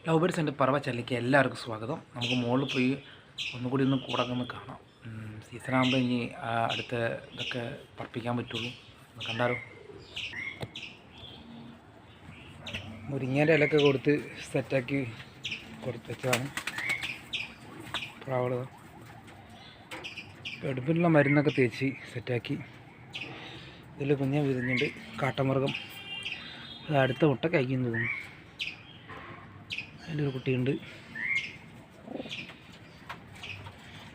Love birds എൻ്റെ പറവ ചല്ലിക്ക് എല്ലാവർക്കും സ്വാഗതം. നമുക്ക് മുകളിൽ പോയി ഒന്നുകൂടി ഒന്ന് കൂടങ്ങ് കാണാം. സീസണാകുമ്പോൾ ഇനി അടുത്ത ഇതൊക്കെ പറപ്പിക്കാൻ പറ്റുള്ളൂ. ഒന്ന് കണ്ടാലോ. മുരിങ്ങേൻ്റെ ഇലയൊക്കെ കൊടുത്ത് സെറ്റാക്കി കൊടുത്ത് വെച്ചതാണ് പ്രാവള്. എടുപ്പിനുള്ള മരുന്നൊക്കെ തേച്ച് സെറ്റാക്കി. ഇതിൽ കുഞ്ഞ വിരിഞ്ഞുണ്ട് കാട്ടമൃഗം. അത് അടുത്ത മുട്ട കഴിക്കുന്നു തോന്നുന്നു. അതിലൊരു കുട്ടിയുണ്ട്.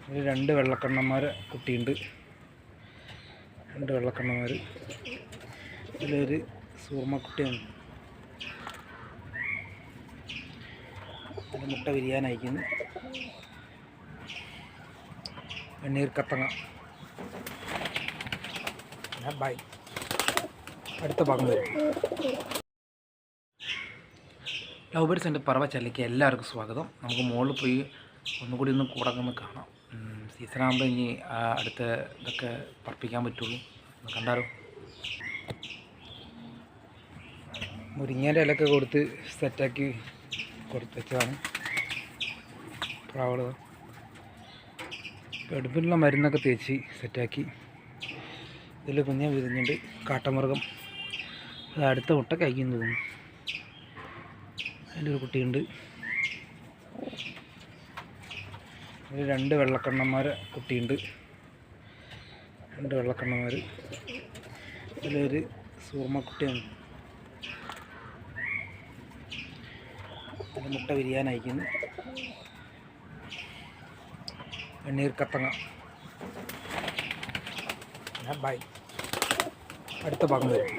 അതിൽ 2 വെള്ളക്കണ്ണന്മാരെ കുട്ടിയുണ്ട്. 2 വെള്ളക്കണ്ണന്മാർ. ഇതിലൊരു സൂർമ്മക്കുട്ടിയാണ്. അതിൽ മുട്ട വിരിയാനയക്കുന്നു. വെണ്ണീർ കത്തങ്ങ. ബൈ. അടുത്ത ഭാഗം വരും. ലവ് ബേർഡ്സ് എൻ്റെ പറവ ചല്ലിക്ക് എല്ലാവർക്കും സ്വാഗതം. നമുക്ക് മുകളിൽ പോയി ഒന്നുകൂടി ഒന്ന് കൂടങ്ങ് കാണാം. സീസണാകുമ്പോൾ ഇനി അടുത്ത ഇതൊക്കെ പറപ്പിക്കാൻ പറ്റുള്ളൂ. ഒന്ന് കണ്ടാലോ. മുരിങ്ങേൻ്റെ ഇലയൊക്കെ കൊടുത്ത് സെറ്റാക്കി കൊടുത്ത് വെച്ചതാണ് പ്രാവള്. എടുപ്പിനുള്ള മരുന്നൊക്കെ തേച്ച് സെറ്റാക്കി. ഇതിൽ കുഞ്ഞ വിരിഞ്ഞുണ്ട് കാട്ടമൃഗം. അത് അടുത്ത മുട്ട കഴിക്കുന്നു തോന്നുന്നു. അതിലൊരു കുട്ടിയുണ്ട്. അതിൽ 2 വെള്ളക്കണ്ണന്മാരെ കുട്ടിയുണ്ട്. 2 വെള്ളക്കണ്ണന്മാർ. ഇതിലൊരു സൂർമ്മക്കുട്ടിയാണ്. അതിൽ മുട്ട വിരിയാനയക്കുന്നു. വെണ്ണീർ കത്തങ്ങ. ബൈ. അടുത്ത ഭാഗം വരും.